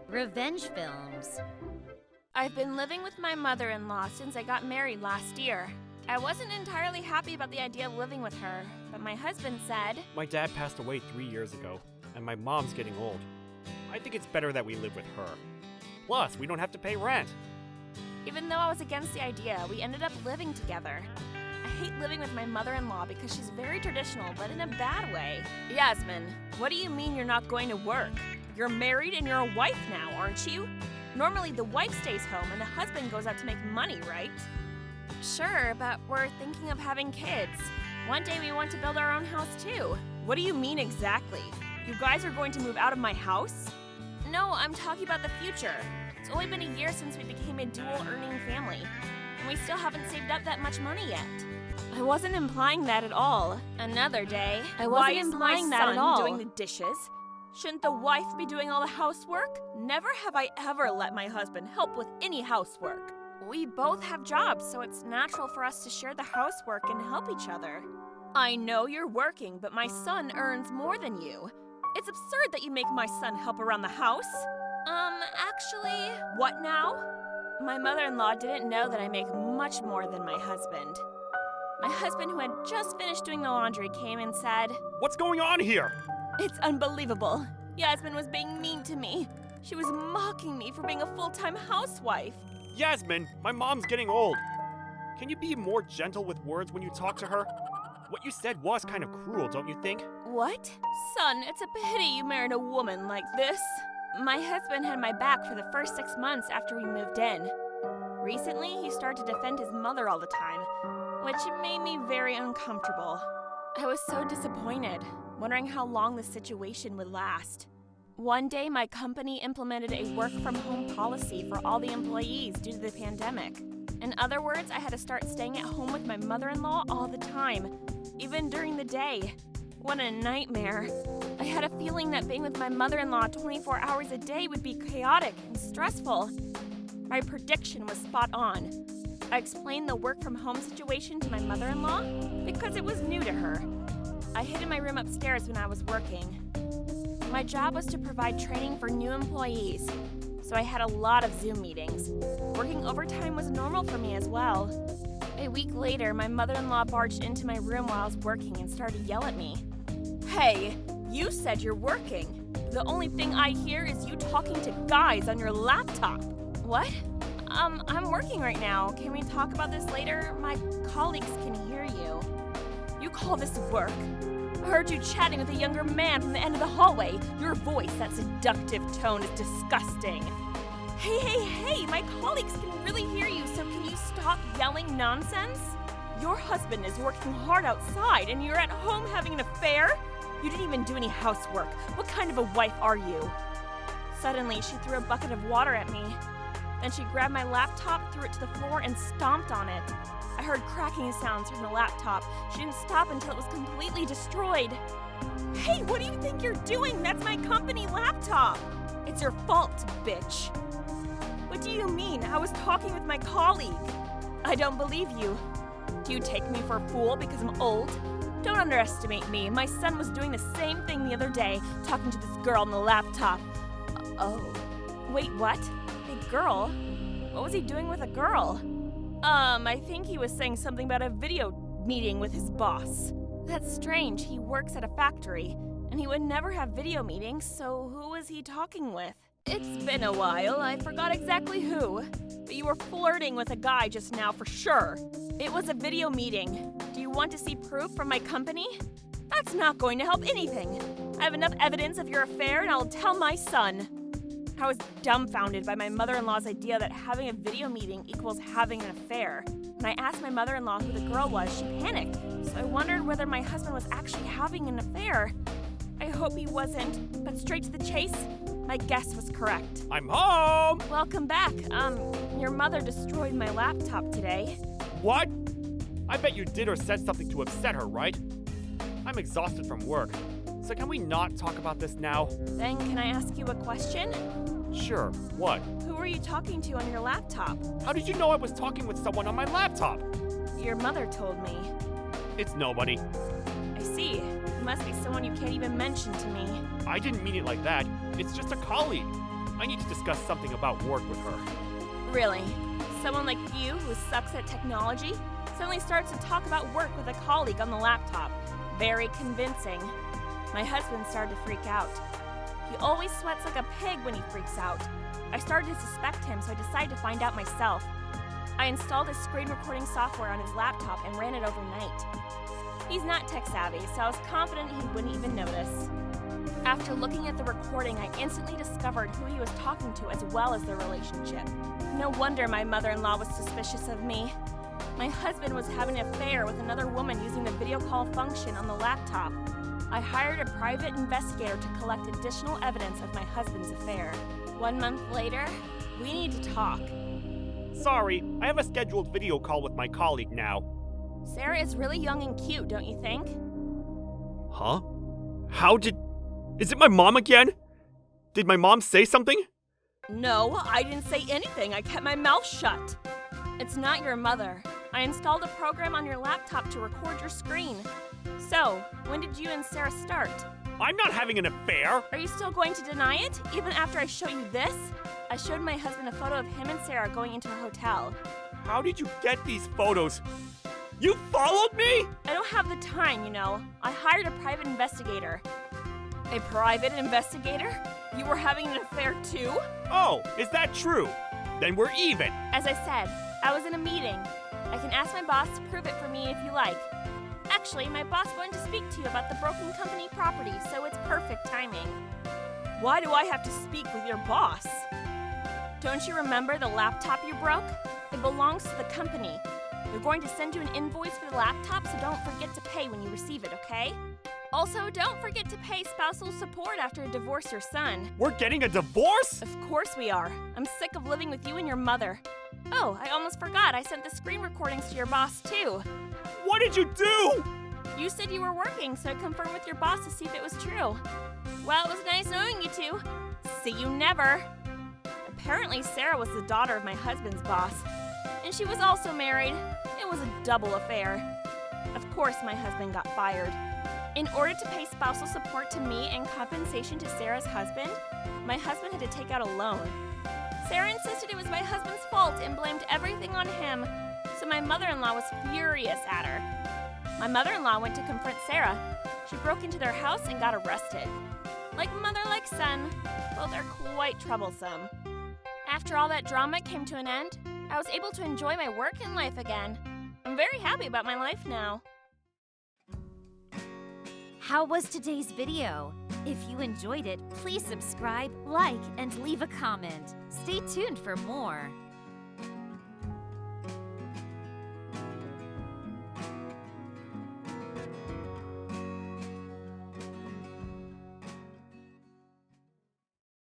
Revenge films. I've been living with my mother-in-law since I got married last year. I wasn't entirely happy about the idea of living with her, but my husband said, My dad passed away 3 years ago, and my mom's getting old. I think it's better that we live with her. Plus, we don't have to pay rent. even though I was against the idea, we ended up living together. I hate living with my mother-in-law because she's very traditional, but in a bad way. Yasmin, what do you mean you're not going to work? You're married and you're a wife now, aren't you? Normally the wife stays home and the husband goes out to make money, right? Sure, but we're thinking of having kids. One day we want to build our own house too. What do you mean exactly? You guys are going to move out of my house? No, I'm talking about the future. It's only been a year since we became a dual-earning family, and we still haven't saved up that much money yet. I wasn't implying that at all. Another day, why is my son doing the dishes? Shouldn't the wife be doing all the housework? Never have I ever let my husband help with any housework. We both have jobs, so it's natural for us to share the housework and help each other. I know you're working, but my son earns more than you. It's absurd that you make my son help around the house. Actually... What now? My mother-in-law didn't know that I make much more than my husband. My husband, who had just finished doing the laundry, came and said, What's going on here? It's unbelievable. Yasmin was being mean to me. She was mocking me for being a full-time housewife. Yasmin, my mom's getting old. Can you be more gentle with words when you talk to her? What you said was kind of cruel, don't you think? What? Son, it's a pity you married a woman like this. My husband had my back for the first 6 months after we moved in. Recently, he started to defend his mother all the time, which made me very uncomfortable. I was so disappointed, wondering how long this situation would last. One day, my company implemented a work-from-home policy for all the employees due to the pandemic. In other words, I had to start staying at home with my mother-in-law all the time, even during the day. What a nightmare. I had a feeling that being with my mother-in-law 24 hours a day would be chaotic and stressful. My prediction was spot on. I explained the work-from-home situation to my mother-in-law because it was new to her. I hid in my room upstairs when I was working. My job was to provide training for new employees, so I had a lot of Zoom meetings. Working overtime was normal for me as well. A week later, my mother-in-law barged into my room while I was working and started to yell at me. Hey, you said you're working. The only thing I hear is you talking to guys on your laptop. What? I'm working right now. Can we talk about this later? My colleagues can hear you. You call this work? I heard you chatting with a younger man from the end of the hallway. Your voice, that seductive tone, is disgusting. Hey, my colleagues can really hear you, so can you stop yelling nonsense? Your husband is working hard outside, and you're at home having an affair? You didn't even do any housework. What kind of a wife are you? Suddenly, she threw a bucket of water at me. Then she grabbed my laptop, threw it to the floor, and stomped on it. I heard cracking sounds from the laptop. She didn't stop until it was completely destroyed. Hey, what do you think you're doing? That's my company laptop. It's your fault, bitch. What do you mean? I was talking with my colleague. I don't believe you. Do you take me for a fool because I'm old? Don't underestimate me. My son was doing the same thing the other day, talking to this girl on the laptop. Oh. Wait, what? A girl? What was he doing with a girl? I think he was saying something about a video meeting with his boss. That's strange. He works at a factory, and he would never have video meetings, so who was he talking with? It's been a while. I forgot exactly who. But you were flirting with a guy just now for sure. It was a video meeting. Do you want to see proof from my company? That's not going to help anything. I have enough evidence of your affair, and I'll tell my son. I was dumbfounded by my mother-in-law's idea that having a video meeting equals having an affair. When I asked my mother-in-law who the girl was, she panicked, so I wondered whether my husband was actually having an affair. I hope he wasn't, but straight to the chase, my guess was correct. I'm home! Welcome back. Your mother destroyed my laptop today. What? I bet you did or said something to upset her, right? I'm exhausted from work, so can we not talk about this now? Then can I ask you a question? Sure, what? Who were you talking to on your laptop? How did you know I was talking with someone on my laptop? Your mother told me. It's nobody. I see. must be someone you can't even mention to me. I didn't mean it like that. It's just a colleague. I need to discuss something about work with her. Really? Someone like you, who sucks at technology, suddenly starts to talk about work with a colleague on the laptop. Very convincing. My husband started to freak out. He always sweats like a pig when he freaks out. I started to suspect him, so I decided to find out myself. I installed his screen recording software on his laptop and ran it overnight. He's not tech savvy, so I was confident he wouldn't even notice. After looking at the recording, I instantly discovered who he was talking to as well as their relationship. No wonder my mother-in-law was suspicious of me. My husband was having an affair with another woman using the video call function on the laptop. I hired a private investigator to collect additional evidence of my husband's affair. 1 month later, we need to talk. Sorry, I have a scheduled video call with my colleague now. Sarah is really young and cute, don't you think? Huh? Is it my mom again? Did my mom say something? No, I didn't say anything. I kept my mouth shut. It's not your mother. I installed a program on your laptop to record your screen. So, when did you and Sarah start? I'm not having an affair! Are you still going to deny it, even after I show you this? I showed my husband a photo of him and Sarah going into a hotel. How did you get these photos? You followed me? I don't have the time, you know. I hired a private investigator. A private investigator? You were having an affair too? Oh, is that true? Then we're even. As I said, I was in a meeting. I can ask my boss to prove it for me if you like. Actually, my boss wanted to speak to you about the broken company property, so it's perfect timing. Why do I have to speak with your boss? Don't you remember the laptop you broke? It belongs to the company. They're going to send you an invoice for the laptop, so don't forget to pay when you receive it, okay? Also, don't forget to pay spousal support after you divorce your son. We're getting a divorce? Of course we are. I'm sick of living with you and your mother. Oh, I almost forgot. I sent the screen recordings to your boss, too. What did you do? You said you were working, so I confirmed with your boss to see if it was true. Well, it was nice knowing you two. See you never. Apparently, Sarah was the daughter of my husband's boss, and she was also married. It was a double affair. Of course, my husband got fired. In order to pay spousal support to me and compensation to Sarah's husband, my husband had to take out a loan. Sarah insisted it was my husband's fault and blamed everything on him, so my mother-in-law was furious at her. My mother-in-law went to confront Sarah. She broke into their house and got arrested. Like mother, like son, both are quite troublesome. After all that drama came to an end, I was able to enjoy my work and life again. I'm very happy about my life now. How was today's video? If you enjoyed it, please subscribe, like, and leave a comment. Stay tuned for more.